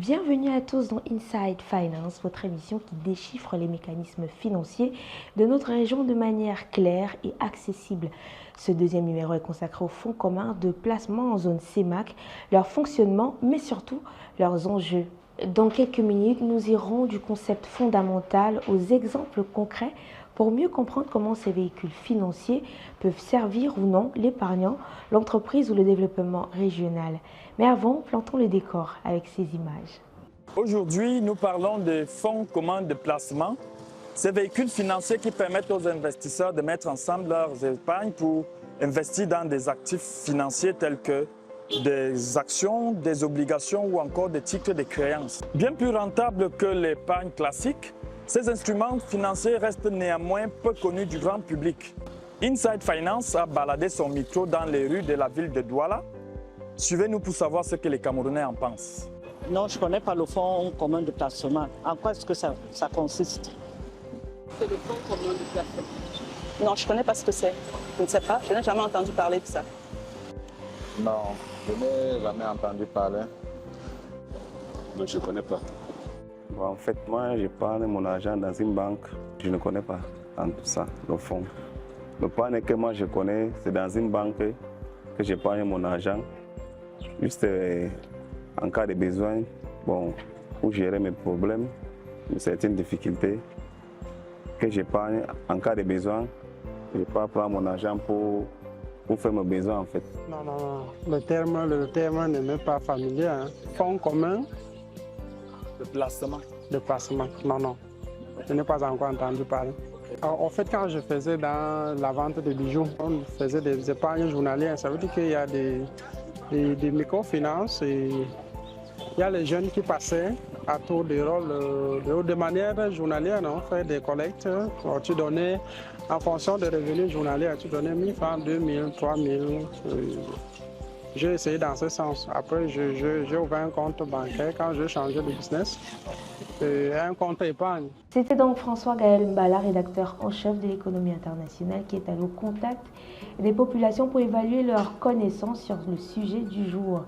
Bienvenue à tous dans Inside Finance, votre émission qui déchiffre les mécanismes financiers de notre région de manière claire et accessible. Ce deuxième numéro est consacré aux fonds communs de placement en zone CEMAC, leur fonctionnement, mais surtout leurs enjeux. Dans quelques minutes, nous irons du concept fondamental aux exemples concrets pour mieux comprendre comment ces véhicules financiers peuvent servir ou non l'épargnant, l'entreprise ou le développement régional. Mais avant, plantons le décor avec ces images. Aujourd'hui, nous parlons des fonds communs de placement, ces véhicules financiers qui permettent aux investisseurs de mettre ensemble leurs épargnes pour investir dans des actifs financiers tels que des actions, des obligations ou encore des titres de créances. Bien plus rentables que l'épargne classique, ces instruments financiers restent néanmoins peu connus du grand public. Inside Finance a baladé son micro dans les rues de la ville de Douala. Suivez-nous pour savoir ce que les Camerounais en pensent. Non, je ne connais pas le fonds commun de placement. En quoi est-ce que ça consiste? C'est le fonds commun de placement. Non, je ne connais pas ce que c'est. Je ne sais pas, je n'ai jamais entendu parler de ça. Non, je n'ai jamais entendu parler. Non, je ne connais pas. Bon, en fait, moi, j'épargne mon argent dans une banque. Je ne connais pas en tout ça, le fonds. Le point que moi je connais, c'est dans une banque que j'épargne mon argent. Juste en cas de besoin, bon, pour gérer mes problèmes, certaines difficultés, que j'épargne en cas de besoin. Je ne peux pas prendre mon argent pour faire mes besoins en fait. Non, non, non. Le terme n'est même pas familier. Hein. Fonds commun de placement. De placement. Non, non. Je n'ai pas encore entendu parler. Alors, en fait, quand je faisais dans la vente de bijoux, on faisait des épargnes journalières. Ça veut dire qu'il y a des microfinances et il y a les jeunes qui passaient à tour de rôle de manière journalière. On fait des collectes. Alors, tu donnais, en fonction des revenus journaliers, tu donnais 1 000 francs, 2 000, 3 000. J'ai essayé dans ce sens. Après, j'ai ouvert un compte bancaire quand j'ai changé de business. Un compte épargne. C'était donc François Gaël Mbala, rédacteur en chef de l'économie internationale, qui est allé au contact des populations pour évaluer leurs connaissances sur le sujet du jour.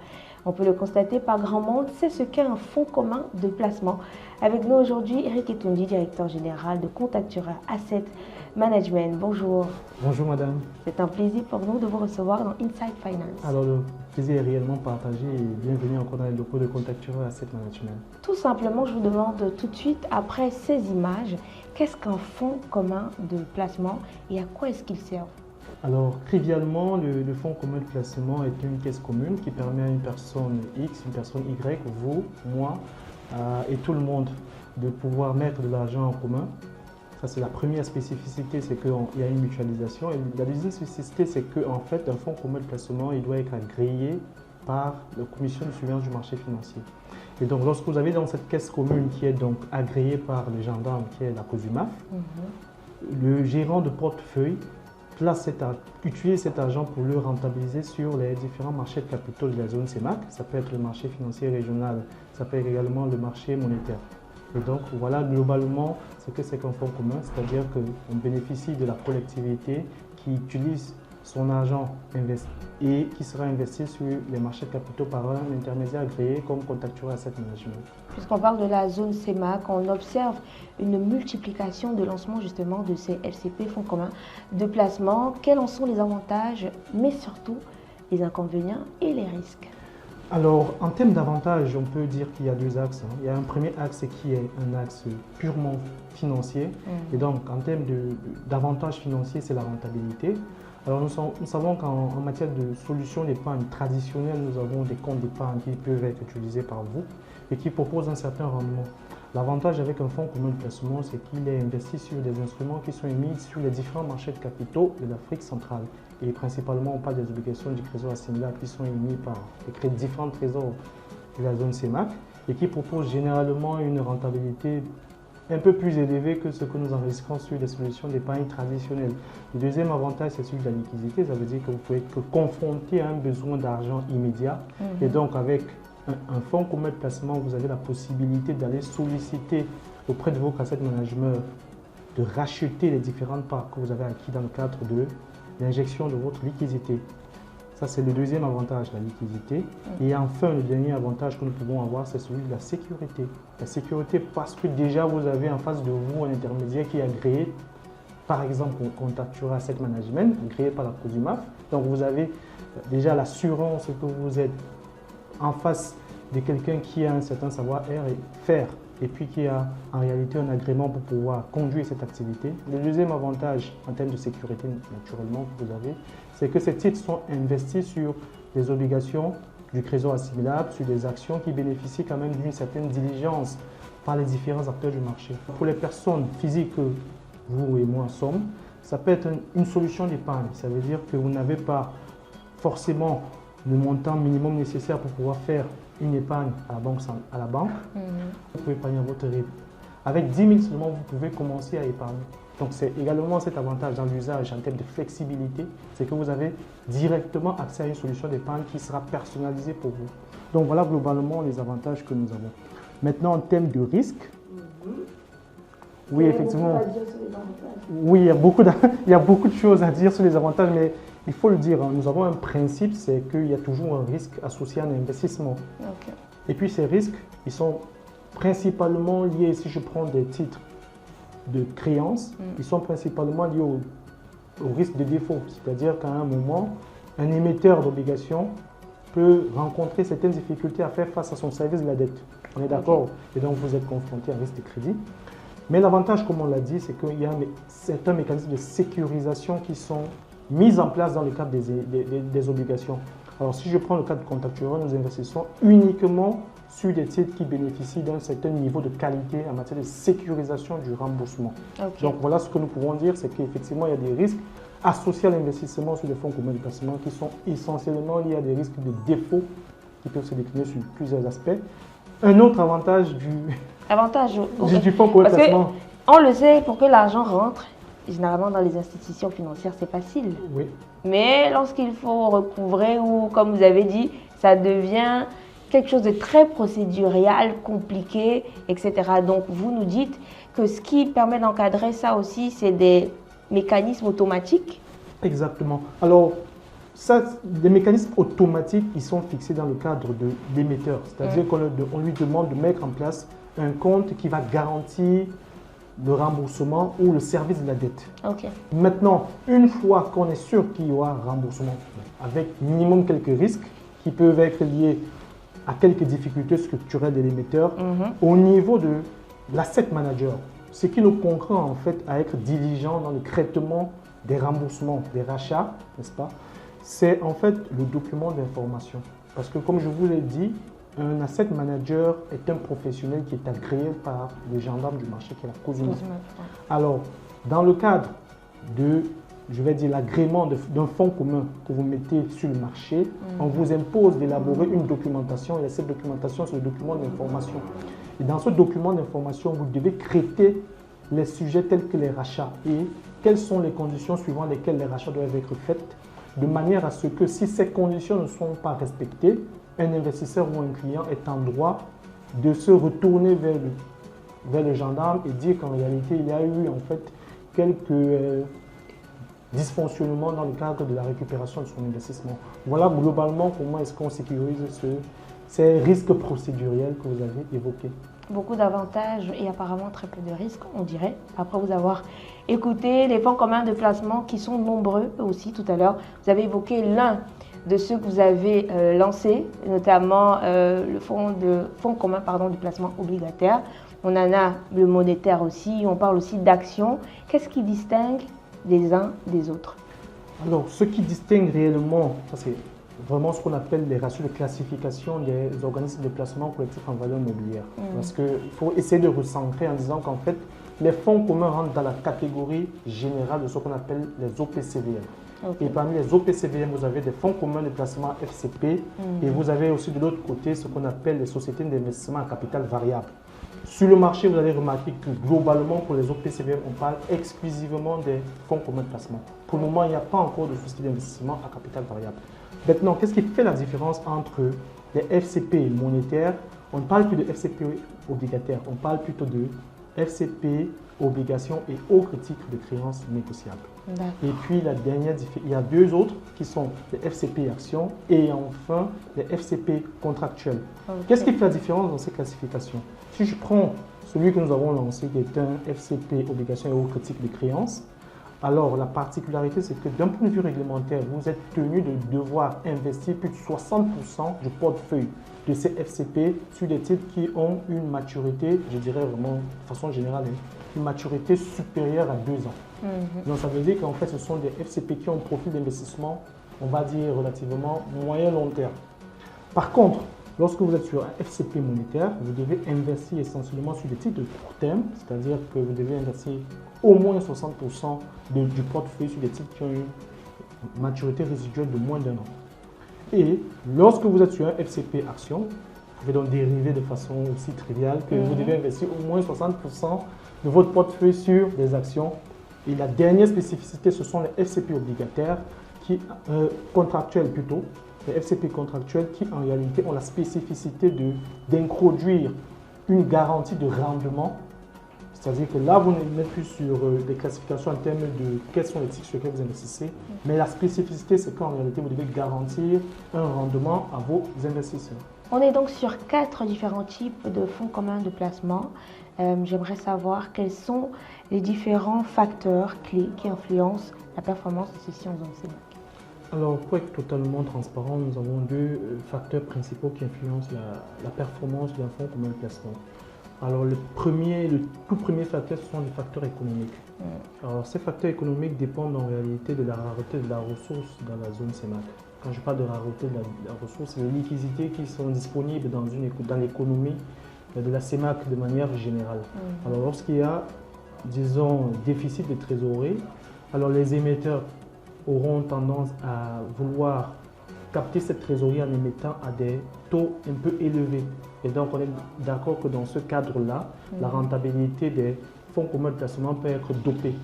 On peut le constater par grand monde, c'est ce qu'est un fonds commun de placement. Avec nous aujourd'hui, Eric Etundi, directeur général de Contactura Asset Management. Bonjour. Bonjour madame. C'est un plaisir pour nous de vous recevoir dans Inside Finance. Alors le plaisir est réellement partagé et bienvenue encore dans les locaux de Contactura Asset Management. Tout simplement, je vous demande tout de suite, après ces images, qu'est-ce qu'un fonds commun de placement et à quoi est-ce qu'il sert? Alors, trivialement, le fonds commun de placement est une caisse commune qui permet à une personne X, une personne Y, vous, moi et tout le monde de pouvoir mettre de l'argent en commun. Ça, c'est la première spécificité, c'est qu'il y a une mutualisation. Et la deuxième spécificité, c'est qu'en fait, un fonds commun de placement, il doit être agréé par la Commission de surveillance du marché financier. Et donc, lorsque vous avez dans cette caisse commune qui est donc agréée par le gendarme, qui est la COSUMAF, le gérant de portefeuille utilise cet argent pour le rentabiliser sur les différents marchés de capitaux de la zone CEMAC. Ça peut être le marché financier régional, ça peut être également le marché monétaire. Et donc voilà globalement ce que c'est qu'un fonds commun, c'est-à-dire qu'on bénéficie de la collectivité qui utilise son argent et qui sera investi sur les marchés de capitaux par un intermédiaire agréé comme Contactura Asset Management. Puisqu'on parle de la zone CEMAC, on observe une multiplication de lancement justement de ces FCP, fonds communs de placement. Quels en sont les avantages, mais surtout les inconvénients et les risques? Alors, en termes d'avantages, on peut dire qu'il y a deux axes. Il y a un premier axe qui est un axe purement financier. Et donc, en termes d'avantages financiers, c'est la rentabilité. Alors, nous savons qu'en matière de solutions d'épargne traditionnelles, nous avons des comptes d'épargne qui peuvent être utilisés par vous et qui proposent un certain rendement. L'avantage avec un fonds commun de placement, c'est qu'il est investi sur des instruments qui sont émis sur les différents marchés de capitaux de l'Afrique centrale. Et principalement, on parle des obligations du trésor assimilables qui sont émises par les différents trésors de la zone CEMAC et qui proposent généralement une rentabilité un peu plus élevée que ce que nous investissons sur des solutions d'épargne traditionnelles. Le deuxième avantage, c'est celui de la liquidité. Ça veut dire que vous pouvez être confronté à un besoin d'argent immédiat. Et donc, avec un fonds commun de placement, vous avez la possibilité d'aller solliciter auprès de vos asset managers de racheter les différentes parts que vous avez acquises dans le cadre de l'injection de votre liquidité. Ça, c'est le deuxième avantage, la liquidité. Et enfin, le dernier avantage que nous pouvons avoir, c'est celui de la sécurité. La sécurité parce que déjà, vous avez en face de vous un intermédiaire qui est agréé, par exemple, Contactura Asset Management, agréé par la CODUMAF. Donc, vous avez déjà l'assurance que vous êtes en face de quelqu'un qui a un certain savoir-faire et faire, et puis qui a en réalité un agrément pour pouvoir conduire cette activité. Le deuxième avantage en termes de sécurité, naturellement, que vous avez, c'est que ces titres sont investis sur des obligations du trésor assimilable, sur des actions qui bénéficient quand même d'une certaine diligence par les différents acteurs du marché. Pour les personnes physiques que vous et moi sommes, ça peut être une solution d'épargne. Ça veut dire que vous n'avez pas forcément le montant minimum nécessaire pour pouvoir faire une épargne à la banque. Vous pouvez épargner à votre rythme. Avec 10 000 seulement, vous pouvez commencer à épargner. Donc c'est également cet avantage dans l'usage en termes de flexibilité, c'est que vous avez directement accès à une solution d'épargne qui sera personnalisée pour vous. Donc voilà globalement les avantages que nous avons. Maintenant en termes de risque, oui effectivement, oui il y a beaucoup de choses à dire sur les avantages, mais il faut le dire, nous avons un principe, c'est qu'il y a toujours un risque associé à un investissement. Et puis ces risques, ils sont principalement liés, si je prends des titres de créances, ils sont principalement liés au risque de défaut. C'est-à-dire qu'à un moment, un émetteur d'obligations peut rencontrer certaines difficultés à faire face à son service de la dette. On est d'accord? Et donc vous êtes confronté à un risque de crédit. Mais l'avantage, comme on l'a dit, c'est qu'il y a certains mécanismes de sécurisation qui sont mis en place dans le cadre des obligations. Alors si je prends le cas de Contactura, nous investissons uniquement sur des titres qui bénéficient d'un certain niveau de qualité en matière de sécurisation du remboursement. Donc voilà ce que nous pouvons dire, c'est qu'effectivement il y a des risques associés à l'investissement sur les fonds communs de placement qui sont essentiellement liés à des risques de défaut qui peuvent se décliner sur plusieurs aspects. Un autre avantage du fonds commun de placement. On le sait, pour que l'argent rentre, généralement dans les institutions financières, c'est facile. Oui. Mais lorsqu'il faut recouvrer ou, comme vous avez dit, ça devient quelque chose de très procédural, compliqué, etc. Donc, vous nous dites que ce qui permet d'encadrer ça aussi, c'est des mécanismes automatiques. Exactement. Alors, les mécanismes automatiques, ils sont fixés dans le cadre de l'émetteur. C'est-à-dire qu'on lui demande de mettre en place un compte qui va garantir le remboursement ou le service de la dette. Maintenant, une fois qu'on est sûr qu'il y aura remboursement, avec minimum quelques risques qui peuvent être liés à quelques difficultés structurelles de l'émetteur, au niveau de l'asset manager, ce qui nous contraint en fait à être diligent dans le traitement des remboursements, des rachats, n'est-ce pas? C'est en fait le document d'information. Parce que comme je vous l'ai dit, un asset manager est un professionnel qui est agréé par les gendarmes du marché, qui est la CODUMAF. Alors, dans le cadre de, je vais dire, l'agrément d'un fonds commun que vous mettez sur le marché, on vous impose d'élaborer une documentation, et cette documentation, c'est le document d'information. Et dans ce document d'information, vous devez traiter les sujets tels que les rachats et quelles sont les conditions suivant lesquelles les rachats doivent être faits, de manière à ce que si ces conditions ne sont pas respectées, un investisseur ou un client est en droit de se retourner vers le gendarme et dire qu'en réalité, il y a eu en fait quelques dysfonctionnements dans le cadre de la récupération de son investissement. Voilà globalement comment est-ce qu'on sécurise ces risques procéduriels que vous avez évoqués. Beaucoup d'avantages et apparemment très peu de risques, on dirait, après vous avoir écouté les fonds communs de placement qui sont nombreux aussi tout à l'heure. Vous avez évoqué l'un de ceux que vous avez lancés, notamment le fonds commun de placement obligataire. On en a le monétaire aussi, on parle aussi d'actions. Qu'est-ce qui distingue les uns des autres? Alors, ce qui distingue réellement, ça c'est vraiment ce qu'on appelle les ratios de classification des organismes de placement collectif en valeur mobilière. Parce qu'il faut essayer de recentrer en disant qu'en fait, les fonds communs rentrent dans la catégorie générale de ce qu'on appelle les OPCVM. Et parmi les OPCVM, vous avez des fonds communs de placement FCP et vous avez aussi de l'autre côté ce qu'on appelle les sociétés d'investissement à capital variable. Sur le marché, vous allez remarquer que globalement, pour les OPCVM, on parle exclusivement des fonds communs de placement. Pour le moment, il n'y a pas encore de société d'investissement à capital variable. Maintenant, qu'est-ce qui fait la différence entre les FCP monétaires? On ne parle plus de FCP obligataires, on parle plutôt de FCP, obligations et autres titres de créances négociables. Et puis la dernière, il y a deux autres qui sont les FCP actions et enfin les FCP contractuels. Qu'est-ce qui fait la différence dans ces classifications? Si je prends celui que nous avons lancé qui est un FCP obligations et autres titres de créances, alors la particularité c'est que d'un point de vue réglementaire, vous êtes tenu de devoir investir plus de 60% du portefeuille de ces FCP sur des titres qui ont une maturité, je dirais vraiment de façon générale, une maturité supérieure à 2 ans. Donc ça veut dire qu'en fait ce sont des FCP qui ont un profil d'investissement, on va dire relativement moyen-long terme. Par contre, lorsque vous êtes sur un FCP monétaire, vous devez investir essentiellement sur des titres de court terme, c'est-à-dire que vous devez investir au moins 60% du portefeuille sur des titres qui ont une maturité résiduelle de moins d'1 an. Et lorsque vous êtes sur un FCP action, vous pouvez donc dériver de façon aussi triviale que vous devez investir au moins 60% de votre portefeuille sur des actions. Et la dernière spécificité, ce sont les FCP obligataires, contractuels plutôt, les FCP contractuels qui en réalité ont la spécificité d'introduire une garantie de rendement. C'est-à-dire que là, vous n'êtes plus sur des classifications en termes de quels sont les titres sur lesquels vous investissez, mais la spécificité, c'est qu'en réalité, vous devez garantir un rendement à vos investisseurs. On est donc sur 4 différents types de fonds communs de placement. J'aimerais savoir quels sont les différents facteurs clés qui influencent la performance de ceux-ci en zone CEMAC. Alors, pour être totalement transparent, nous avons deux facteurs principaux qui influencent la performance d'un fonds commun de placement. Alors, le tout premier facteur, ce sont les facteurs économiques. Alors, ces facteurs économiques dépendent en réalité de la rareté de la ressource dans la zone CEMAC. Quand je parle de rareté de la ressource, c'est les liquidités qui sont disponibles dans l'économie de la CEMAC de manière générale. Alors, lorsqu'il y a, disons, déficit de trésorerie, alors les émetteurs auront tendance à vouloir capter cette trésorerie en émettant à des taux un peu élevés. Et donc, on est d'accord que dans ce cadre-là, la rentabilité des fonds communs de placement peut être dopée.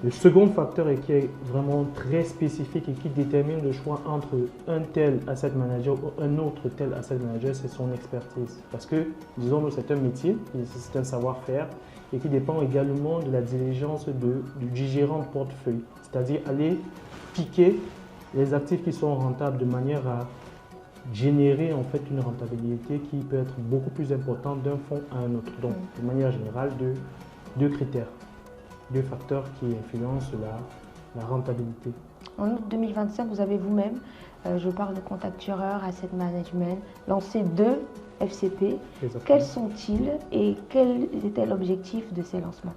Le second facteur qui est vraiment très spécifique et qui détermine le choix entre un tel asset manager ou un autre tel asset manager, c'est son expertise. Parce que, disons, c'est un métier, c'est un savoir-faire et qui dépend également de la diligence du gérant de portefeuille. C'est-à-dire aller piquer les actifs qui sont rentables de manière à générer en fait une rentabilité qui peut être beaucoup plus importante d'un fonds à un autre. Donc, de manière générale, deux critères. Deux facteurs qui influencent la rentabilité. En août 2025, vous avez vous-même, je parle de Contactureur Asset Management, lancé 2 FCP. Exactement. Quels sont-ils et quel était l'objectif de ces lancements?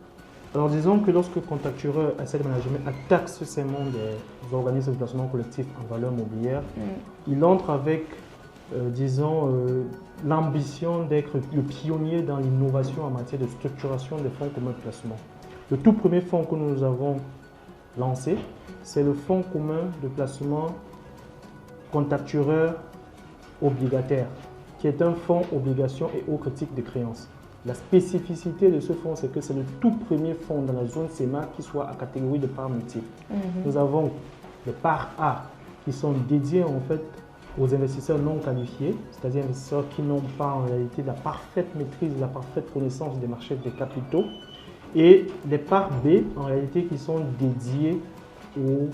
Alors disons que lorsque Contactureur Asset Management attaque ce segment des organismes de placement collectif en valeur mobilière, il entre avec, disons, l'ambition d'être le pionnier dans l'innovation en matière de structuration des fonds communs de placement. Le tout premier fonds que nous avons lancé, c'est le fonds commun de placement Contactureur obligataire, qui est un fonds obligations et autres titres de créances. La spécificité de ce fonds, c'est que c'est le tout premier fonds dans la zone CEMAC qui soit à catégorie de parts multiples. Nous avons les parts A qui sont dédiées en fait aux investisseurs non qualifiés, c'est-à-dire investisseurs qui n'ont pas en réalité la parfaite maîtrise, la parfaite connaissance des marchés des capitaux. Et les parts B, en réalité, qui sont dédiées aux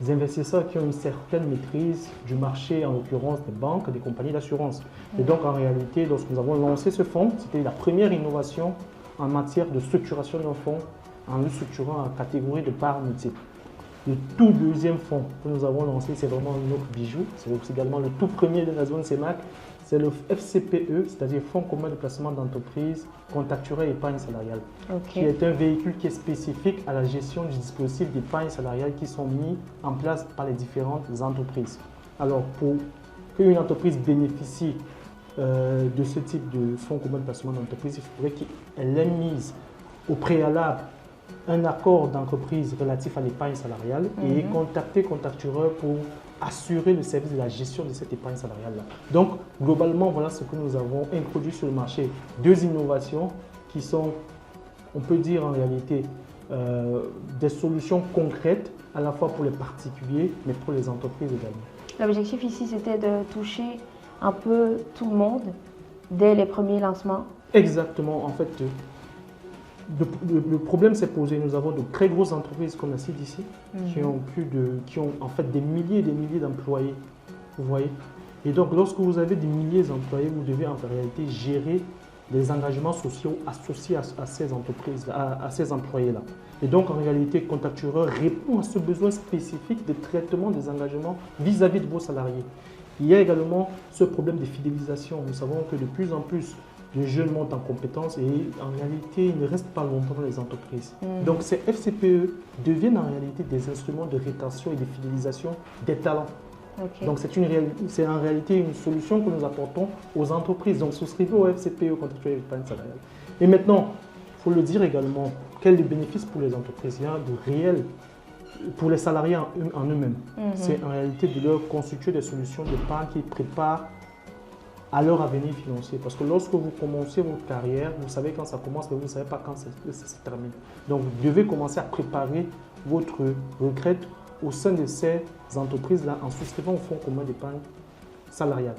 investisseurs qui ont une certaine maîtrise du marché, en l'occurrence des banques, des compagnies d'assurance. Et donc, en réalité, lorsque nous avons lancé ce fonds, c'était la première innovation en matière de structuration d'un fonds en le structurant en catégorie de parts multiples. Le tout deuxième fonds que nous avons lancé, c'est vraiment notre bijou. C'est également le tout premier de la zone CEMAC. C'est le FCPE, c'est-à-dire Fonds commun de placement d'entreprise, Contactureur épargne salariale, qui est un véhicule qui est spécifique à la gestion du dispositif d'épargne salariale qui sont mis en place par les différentes entreprises. Alors, pour qu'une entreprise bénéficie de ce type de fonds commun de placement d'entreprise, il faudrait qu'elle ait mis au préalable un accord d'entreprise relatif à l'épargne salariale et contacter Contactureur pour assurer le service de la gestion de cette épargne salariale-là. Donc, globalement, voilà ce que nous avons introduit sur le marché. 2 innovations qui sont, on peut dire en réalité, des solutions concrètes à la fois pour les particuliers, mais pour les entreprises également. L'objectif ici, c'était de toucher un peu tout le monde dès les premiers lancements. Exactement. En fait, le problème s'est posé. Nous avons de très grosses entreprises qu'on a citées ici, qui ont en fait des milliers et des milliers d'employés. Vous voyez? Et donc, lorsque vous avez des milliers d'employés, vous devez en réalité gérer les engagements sociaux associés à ces entreprises, à ces employés-là. Et donc, en réalité, Contactureur répond à ce besoin spécifique de traitement des engagements vis-à-vis de vos salariés. Il y a également ce problème de fidélisation. Nous savons que de plus en plus de jeunes montent en compétences et en réalité, ils ne restent pas longtemps dans les entreprises. Donc, ces FCPE deviennent en réalité des instruments de rétention et de fidélisation des talents. Okay. Donc, c'est en réalité une solution que nous apportons aux entreprises. Donc, souscrivez au FCPE, Contractuel épargne salariale. Et maintenant, il faut le dire également, quel est le bénéfice pour les entreprises? Il y a de réels pour les salariés en eux-mêmes. C'est en réalité de leur constituer des solutions d'épargne qui préparent à leur avenir financier. Parce que lorsque vous commencez votre carrière, vous savez quand ça commence, mais vous ne savez pas quand ça se termine. Donc, vous devez commencer à préparer votre retraite au sein de ces entreprises-là en souscrivant au fonds commun d'épargne salariale.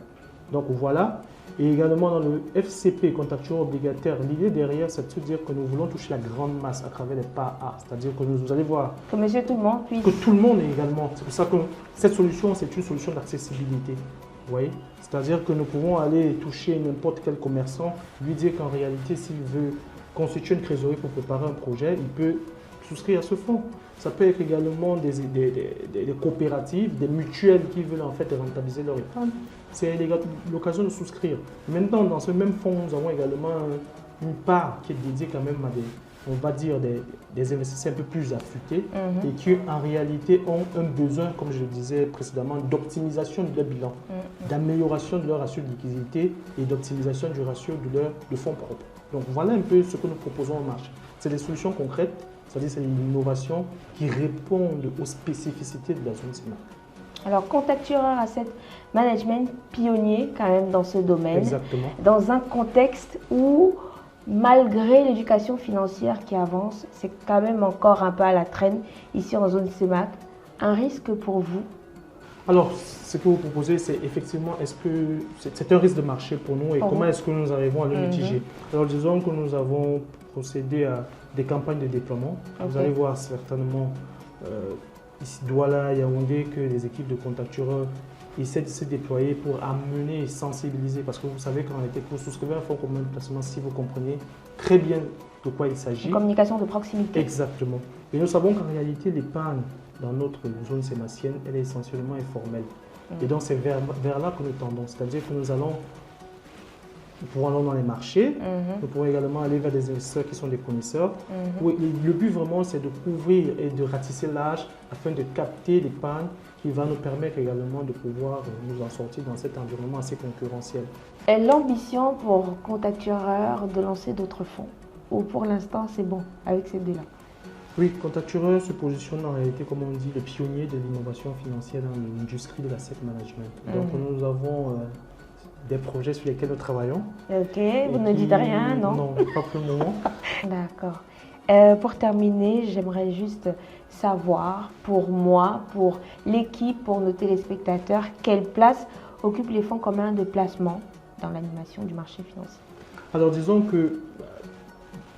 Donc voilà, et également dans le FCP, Contractuel obligataire, l'idée derrière, c'est de se dire que nous voulons toucher la grande masse à travers les parts A, c'est-à-dire que vous allez voir que monsieur tout le monde puisse. Que tout le monde également. C'est pour ça que cette solution, c'est une solution d'accessibilité. Vous voyez? C'est-à-dire que nous pouvons aller toucher n'importe quel commerçant, lui dire qu'en réalité, s'il veut constituer une trésorerie pour préparer un projet, il peut souscrire à ce fonds. Ça peut être également des coopératives, des mutuelles qui veulent en fait rentabiliser leur épargne. C'est l'occasion de souscrire. Maintenant, dans ce même fonds, nous avons également une part qui est dédiée quand même à on va dire, des investisseurs un peu plus affûtés et qui en réalité ont un besoin, comme je le disais précédemment, d'optimisation de leur bilan, d'amélioration de leur ratio de liquidité et d'optimisation du ratio de fonds propres. Donc voilà un peu ce que nous proposons au marché. C'est des solutions concrètes, c'est-à-dire c'est une innovation qui répond aux spécificités de la zone CIMAC. Alors, Contactureur Asset Management, pionnier quand même dans ce domaine. Exactement. Dans un contexte où, malgré l'éducation financière qui avance, c'est quand même encore un peu à la traîne ici en zone CIMAC. Un risque pour vous? Alors, ce que vous proposez, c'est effectivement, est-ce que c'est un risque de marché pour nous et comment est-ce que nous arrivons à le mitiger? Alors, disons que nous avons procédé à des campagnes de déploiement. Vous allez voir certainement ici, Douala, Yaoundé, que les équipes de Contactureur essaient de se déployer pour amener et sensibiliser. Parce que vous savez qu'en réalité, pour souscrire un fonds commun de placement, si vous comprenez très bien de quoi il s'agit. Une communication de proximité. Exactement. Et nous savons qu'en réalité, l'épargne dans notre zone sémacienne, elle est essentiellement informelle. Et donc, c'est vers là que nous tendons. C'est-à-dire que nous pouvons aller dans les marchés, nous pouvons également aller vers des investisseurs qui sont des connaisseurs. Oui, le but vraiment, c'est de couvrir et de ratisser l'âge afin de capter l'épargne qui va nous permettre également de pouvoir nous en sortir dans cet environnement assez concurrentiel. Et l'ambition pour Contactureur de lancer d'autres fonds? Ou pour l'instant, c'est bon avec ces deux-là? Oui, Contactureur se positionne en réalité, comme on dit, le pionnier de l'innovation financière dans l'industrie de l'asset management. Donc nous avons des projets sur lesquels nous travaillons. Ok, vous ne dites rien, non? Non, pas pour le moment. D'accord. Pour terminer, j'aimerais juste savoir, pour moi, pour l'équipe, pour nos téléspectateurs, quelle place occupent les fonds communs de placement dans l'animation du marché financier? Alors disons que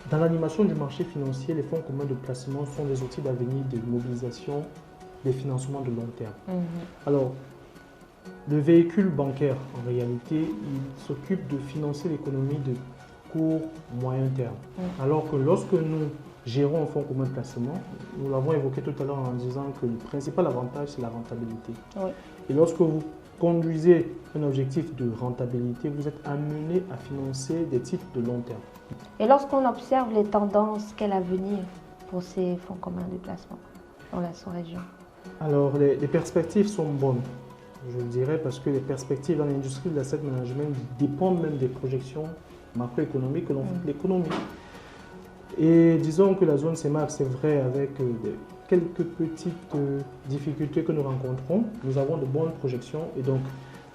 dans l'animation du marché financier, les fonds communs de placement sont des outils d'avenir de mobilisation des financements de long terme. Alors, le véhicule bancaire, en réalité, il s'occupe de financer l'économie de court, moyen terme. Alors que lorsque nous gérons un fonds commun de placement, nous l'avons évoqué tout à l'heure en disant que le principal avantage, c'est la rentabilité. Et lorsque vous conduisez un objectif de rentabilité, vous êtes amené à financer des titres de long terme. Et lorsqu'on observe les tendances, quel avenir pour ces fonds communs de placement dans la sous-région? Alors, les perspectives sont bonnes, je dirais, parce que les perspectives dans l'industrie de l'asset management dépendent même des projections macroéconomiques que l'on fait de l'économie. Et disons que la zone CIMAC, c'est vrai, avec quelques petites difficultés que nous rencontrons, nous avons de bonnes projections et donc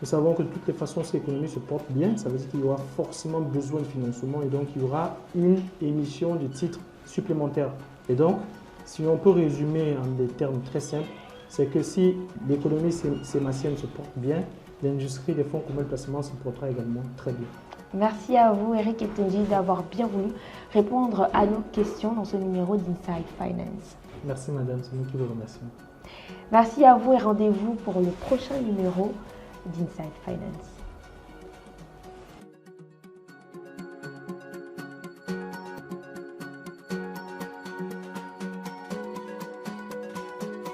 nous savons que de toutes les façons, si l'économie se porte bien, ça veut dire qu'il y aura forcément besoin de financement et donc il y aura une émission de titres supplémentaires. Et donc, si on peut résumer en des termes très simples, c'est que si l'économie sémacienne se porte bien, l'industrie des fonds communs de placement se portera également très bien. Merci à vous, Eric et Tunji, d'avoir bien voulu répondre à nos questions dans ce numéro d'Inside Finance. Merci madame, c'est nous qui vous remercions. Merci à vous et rendez-vous pour le prochain numéro d'Inside Finance.